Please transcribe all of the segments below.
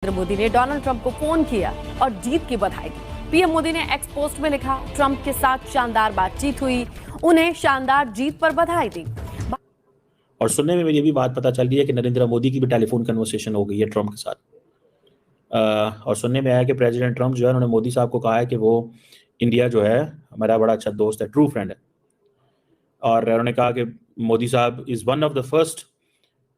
नरेंद्र मोदी ने Donald Trump को phone किया और जीत की बधाई दी। पीएम मोदी ने एक्स पोस्ट में लिखा, ट्रंप के साथ शानदार बातचीत हुई, उन्हें शानदार जीत पर बधाई दी। और सुनने में ये भी बात पता चल रही है कि नरेंद्र मोदी की भी टेलीफोन कन्वर्सेशन हो गई है ट्रंप के साथ। और सुनने में आया कि प्रेसिडेंट ट्रंप जो है उन्होंने मोदी साहब को कहा है कि वो इंडिया जो है हमारा बड़ा अच्छा दोस्त है, ट्रू फ्रेंड है। और उन्होंने कहा कि मोदी साहब is one of the first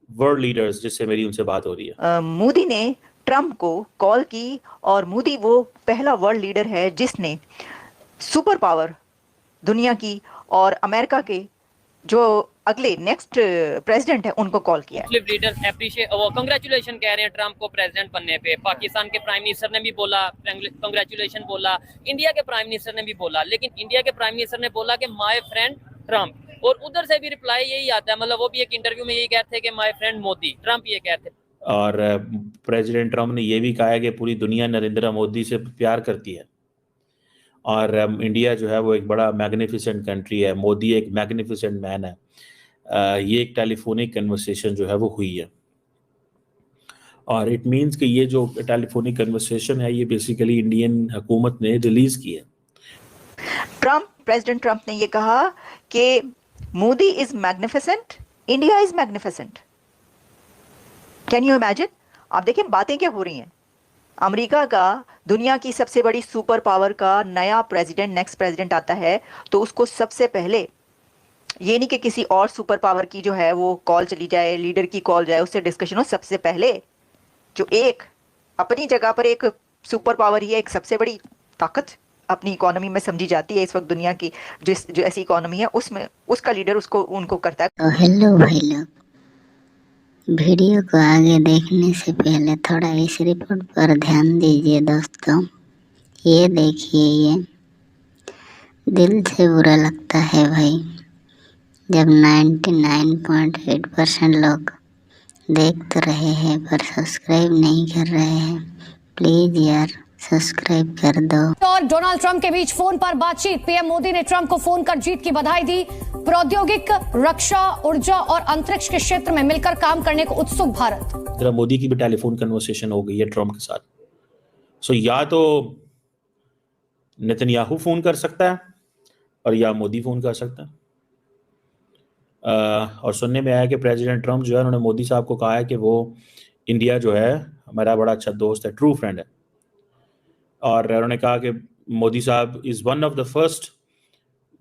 world leaders जिससे मेरी उनसे बात हो रही है। मोदी ने ट्रंप को कॉल की और मोदी वो पहला वर्ल्ड लीडर है जिसने सुपर पावर दुनिया की और अमेरिका के जो अगले नेक्स्ट प्रेसिडेंट है उनको कॉल किया। लीडर्स एप्रिशिएट वो कांग्रेचुलेशन कह रहे हैं ट्रंप को प्रेसिडेंट बनने पे। पाकिस्तान के प्राइम मिनिस्टर ने भी बोला, कांग्रेचुलेशन बोला, इंडिया के प्राइम मिनिस्टर ने भी बोला, लेकिन इंडिया के प्राइम मिनिस्टर ने बोला कि माय फ्रेंड ट्रंप, और उधर से भी रिप्लाई यही आता है, मतलब वो भी एक इंटरव्यू में यही कहते हैं कि माय फ्रेंड मोदी, ट्रंप ये कहते हैं। और प्रेसिडेंट ट्रंप ने ये भी कहा है कि पूरी दुनिया नरेंद्र मोदी से प्यार करती है और इंडिया जो है वो एक बड़ा मैग्निफिसेंट कंट्री है, मोदी एक मैग्निफिसेंट मैन है। ये एक टेलीफोनिक कन्वर्सेशन जो है वो हुई है और इट मींस कि ये जो टेलीफोनिक कन्वर्सेशन है ये बेसिकली इंडियन हुकूमत ने रिलीज की है। प्रेसिडेंट ट्रंप ने ये कहा कि Modi is magnificent, India is magnificent. Can you imagine? आप देखें बातें क्या हो रही हैं। अमेरिका का, दुनिया की सबसे बड़ी सुपर पावर का नया प्रेसिडेंट, नेक्स्ट प्रेसिडेंट आता है तो उसको सबसे पहले ये नहीं कि किसी और सुपर पावर की जो है वो कॉल चली जाए, लीडर की कॉल जाए, उससे डिस्कशन हो। सबसे पहले जो एक अपनी जगह पर एक सुपर पावर ही है, एक सबसे बड़ी ताकत अपनी इकोनॉमी में समझी जाती है इस वक्त दुनिया की, जो ऐसी इकोनॉमी है उसमें उसका लीडर उसको उनको करता है। तो हेलो भाई लोग, वीडियो को आगे देखने से पहले थोड़ा इस रिपोर्ट पर ध्यान दीजिए दोस्तों। ये देखिए, ये दिल से बुरा लगता है भाई जब 99.8% लोग देख तो रहे हैं पर सब्सक्राइब नहीं कर रहे हैं। प्लीज यार सब्सक्राइब कर दो। और डोनाल्ड ट्रंप के बीच फोन पर बातचीत, पीएम मोदी ने ट्रंप को फोन कर जीत की बधाई दी। प्रौद्योगिक, रक्षा, ऊर्जा और अंतरिक्ष के क्षेत्र में मिलकर काम करने को उत्सुक भारत। मोदी की भी टेलीफोन कन्वर्सेशन हो गई है ट्रंप के साथ। सो या तो नेतन्याहू फोन कर सकता है और या मोदी फोन कर सकता है। और सुनने में आया कि प्रेसिडेंट ट्रंप जो है उन्होंने मोदी साहब को कहा है कि वो इंडिया जो है हमारा बड़ा अच्छा दोस्त है, ट्रू फ्रेंड है। और उन्होंने कहा कि मोदी साहब is one of the first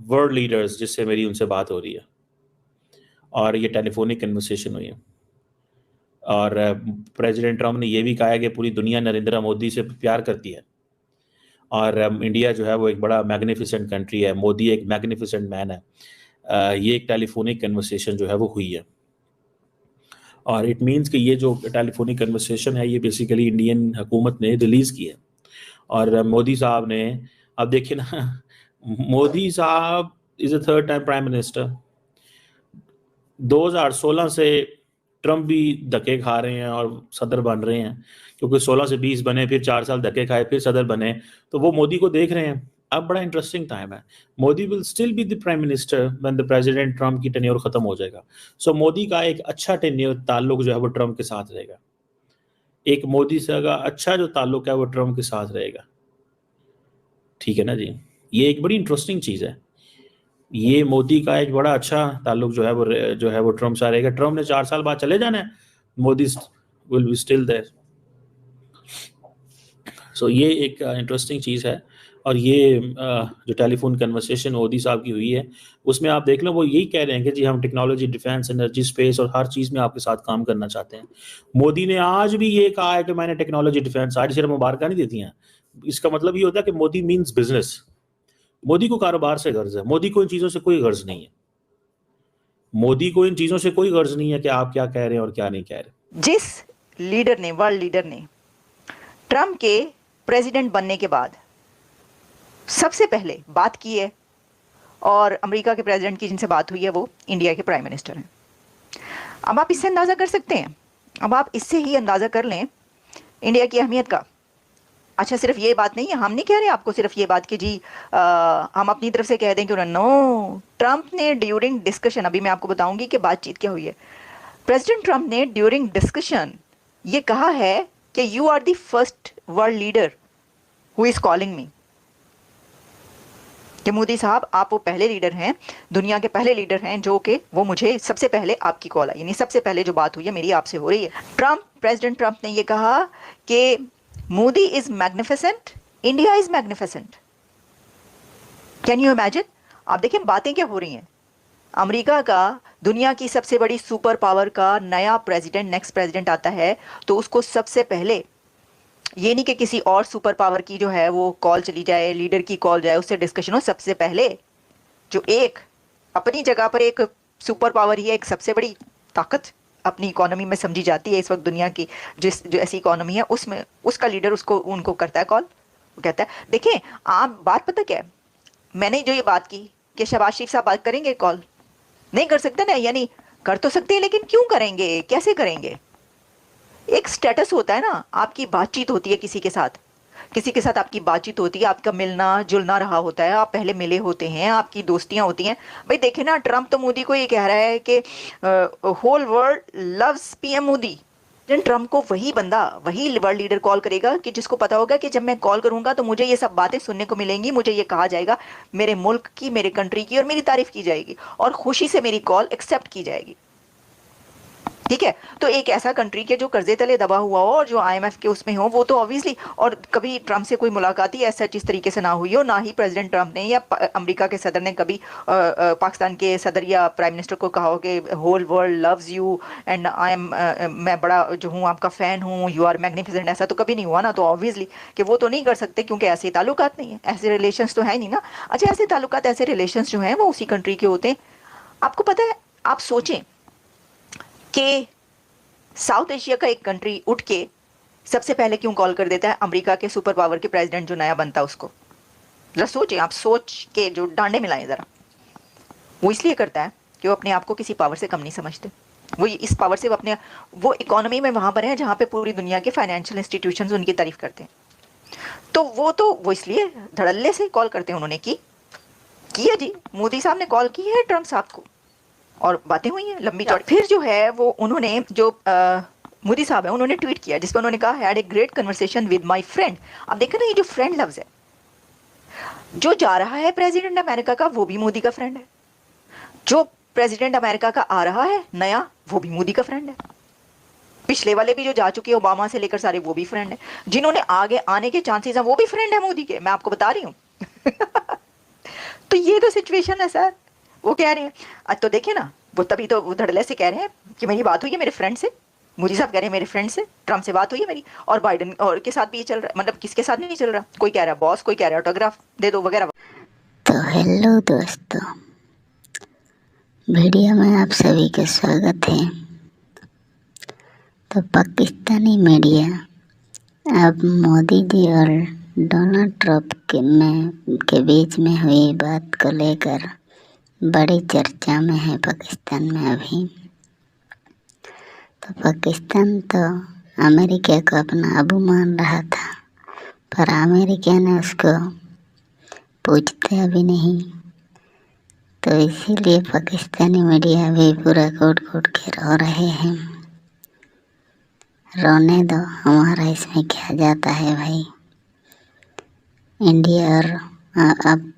world leaders जिससे मेरी उनसे बात हो रही है और ये टेलीफोनिक कन्वर्सेशन हुई है। और प्रेसिडेंट ट्रंप ने ये भी कहा है कि पूरी दुनिया नरेंद्र मोदी से प्यार करती है और इंडिया जो है वो एक बड़ा मैग्निफिसेंट कंट्री है, मोदी एक मैग्निफिसेंट मैन है। ये एक टेलीफोनिक कन्वर्सेशन जो है वो हुई है और इट मींस कि ये जो टेलीफोनिक कन्वर्सेशन है ये बेसिकली इंडियन हुकूमत ने रिलीज की है। और मोदी साहब ने, अब देखिए ना, मोदी साहब is a third time prime minister. 2016 से ट्रंप भी धक्के खा रहे हैं और सदर बन रहे हैं, क्योंकि 16 से 20 बने, फिर 4 साल धक्के खाए, फिर सदर बने, तो वो मोदी को देख रहे हैं। अब बड़ा इंटरेस्टिंग टाइम है। Modi will still be the prime minister when the president Trump की टेन्योर खत्म हो जाएगा। सो मोदी का एक अच्छा टेन्योर ताल्लुक जो है वो ट्रंप के साथ रहेगा। एक मोदी से का अच्छा जो ताल्लुक है वो ट्रंप के साथ रहेगा। ठीक है ना जी, ये एक बड़ी इंटरेस्टिंग चीज़ है। ये मोदी का एक बड़ा अच्छा ताल्लुक जो है वो ट्रंप से रहेगा। ट्रंप ने 4 साल बाद चले जाना है, Modi will be still there. So ये एक इंटरेस्टिंग चीज़ है। और ये जो टेलीफोन कन्वर्सेशन मोदी साहब की हुई है उसमें आप देख लो वो यही कह रहे हैं कि जी हम टेक्नोलॉजी, डिफेंस, एनर्जी, स्पेस और हर चीज़ में आपके साथ काम करना चाहते हैं। मोदी ने आज भी ये कहा है कि मैंने टेक्नोलॉजी, डिफेंस, आज सिर्फ मुबारक नहीं देती हैं। इसका मतलब ये होता है कि मोदी मीन्स बिजनेस। मोदी को कारोबार से गर्ज है, मोदी को इन चीज़ों से कोई गर्ज नहीं है। मोदी को इन चीज़ों से कोई गर्ज नहीं है कि आप क्या कह रहे हैं और क्या नहीं कह रहे। जिस लीडर ने, वर्ल्ड लीडर ने ट्रंप के प्रेसिडेंट बनने के बाद सबसे पहले बात की है और अमेरिका के प्रेसिडेंट की जिनसे बात हुई है वो इंडिया के प्राइम मिनिस्टर हैं। अब आप इससे अंदाज़ा कर सकते हैं, अब आप इससे ही अंदाज़ा कर लें इंडिया की अहमियत का। अच्छा, सिर्फ ये बात नहीं है, हम नहीं कह रहे आपको सिर्फ ये बात कि जी हम अपनी तरफ से कह दें कि नो, ट्रंप ने ड्यूरिंग डिस्कशन, अभी मैं आपको बताऊंगी कि बातचीत क्या हुई है। प्रेसिडेंट ट्रंप ने ड्यूरिंग डिस्कशन ये कहा है कि you are the first world leader who is calling me, कि मोदी साहब आप वो पहले लीडर हैं, दुनिया के पहले लीडर हैं जो कि वो मुझे सबसे पहले आपकी कॉल आई, यानी सबसे पहले जो बात हुई है मेरी आपसे हो रही है। प्रेसिडेंट ट्रंप ने ये कहा कि Modi is magnificent, India is magnificent. Can you imagine? आप देखिए बातें क्या हो रही हैं। अमेरिका का, दुनिया की सबसे बड़ी सुपर पावर का नया प्रेसिडेंट, नेक्स्ट प्रेसिडेंट आता है तो उसको सबसे पहले, ये नहीं कि किसी और सुपर पावर की जो है वो कॉल चली जाए, लीडर की कॉल जाए, उससे डिस्कशन हो, सबसे पहले जो एक अपनी जगह पर एक सुपर पावर ही है, एक सबसे बड़ी ताकत अपनी इकोनॉमी में समझी जाती है इस वक्त दुनिया की, जो ऐसी इकोनॉमी है उसमें उसका लीडर उसको उनको करता है कॉल। वो कहता है, देखिए आप बात पता क्या है, मैंने जो ये बात की कि शहबाज शरीफ साहब बात करेंगे कॉल, नहीं कर सकते ना, यानी कर तो सकते हैं लेकिन क्यों करेंगे, कैसे करेंगे? एक स्टेटस होता है ना, आपकी बातचीत होती है किसी के साथ आपकी बातचीत होती है, आपका मिलना जुलना रहा होता है, आप पहले मिले होते हैं, आपकी दोस्तियां होती हैं। भाई देखे ना, ट्रंप तो मोदी को ये कह रहा है कि whole world loves PM Modi. Trump को वही बंदा, वही वर्ल्ड लीडर कॉल करेगा कि जिसको पता होगा कि जब मैं कॉल करूंगा तो मुझे ये सब बातें सुनने को मिलेंगी, मुझे ये कहा जाएगा, मेरे मुल्क की, मेरे कंट्री की और मेरी तारीफ की जाएगी और खुशी से मेरी कॉल एक्सेप्ट की जाएगी। ठीक है, तो एक ऐसा कंट्री के जो कर्जे तले दबा हुआ हो और जो आईएमएफ के उसमें हो, वो तो ऑब्वियसली, और कभी ट्रंप से कोई मुलाकात ही ऐसा जिस तरीके से ना हुई हो, ना ही प्रेसिडेंट ट्रंप ने या अमेरिका के सदर ने कभी पाकिस्तान के सदर या प्राइम मिनिस्टर को कहा हो कि whole world loves you and I am, मैं बड़ा जो हूँ आपका फैन हूँ, यू आर मैग्निफिसेंट, ऐसा तो कभी नहीं हुआ ना। तो ऑब्वियसली कि वो तो नहीं कर सकते क्योंकि ऐसे ताल्लुकात नहीं है, ऐसे रिलेशंस तो है नहीं ना। अच्छा, ऐसे ताल्लुकात, ऐसे रिलेशंस जो हैं वो उसी कंट्री के होते हैं। आपको पता है, आप सोचें कि साउथ एशिया का एक कंट्री उठ के सबसे पहले क्यों कॉल कर देता है अमेरिका के सुपर पावर के प्रेसिडेंट जो नया बनता है उसको? जरा सोचें, आप सोच के जो डांडे मिलाएं जरा। वो इसलिए करता है कि वो अपने आप को किसी पावर से कम नहीं समझते, वो इस पावर से वो इकोनॉमी में वहां पर है जहां पे पूरी दुनिया के फाइनेंशियल इंस्टीट्यूशंस उनकी तारीफ करते हैं। तो वो इसलिए धड़ल्ले से कॉल करते हैं। उन्होंने किया जी, मोदी साहब ने कॉल की है ट्रंप साहब को और बातें हुई हैं लंबी चौड़ी। फिर जो है वो उन्होंने जो मोदी साहब है उन्होंने ट्वीट किया जिसपे उन्होंने कहा, had a great conversation with my friend. अब देखो ना, ये जो फ्रेंड लफ्ज है, जो जा रहा है प्रेसिडेंट अमेरिका का वो भी मोदी का फ्रेंड है, जो प्रेसिडेंट अमेरिका का आ रहा है नया वो भी मोदी का फ्रेंड है, पिछले वाले भी जो जा चुके ओबामा से लेकर सारे वो भी फ्रेंड है, जिन्होंने आगे आने के चांसेस हैं वो भी फ्रेंड है मोदी के, मैं आपको बता रही हूँ। तो ये तो सिचुएशन है सर। वो कह रहे हैं, आज तो देखिए ना, वो तभी तो वो धड़ल्ले से कह रहे हैं कि मेरी बात हुई है मेरे फ्रेंड से, मोदी साहब कह रहे हैं मेरे फ्रेंड से ट्रंप से बात हुई है मेरी, और बाइडेन और के साथ भी ये चल रहा है, मतलब किसके साथ नहीं चल रहा, कोई कह रहा है बॉस, कोई कह रहा है ऑटोग्राफ दे दो वगैरह। तो हेलो दोस्तों, वीडियो में आप सभी का स्वागत है। तो पाकिस्तानी मीडिया अब मोदी जी और डोनाल्ड ट्रंप के बीच में हुई बात को लेकर बड़ी चर्चा में है पाकिस्तान में अभी। तो पाकिस्तान तो अमेरिका को अपना अबू मान रहा था, पर अमेरिका ने उसको पूछते अभी नहीं। तो इसीलिए पाकिस्तानी मीडिया भी पूरा कूट कूट के रो रहे हैं। रोने दो, हमारा इसमें क्या जाता है भाई। इंडिया और अब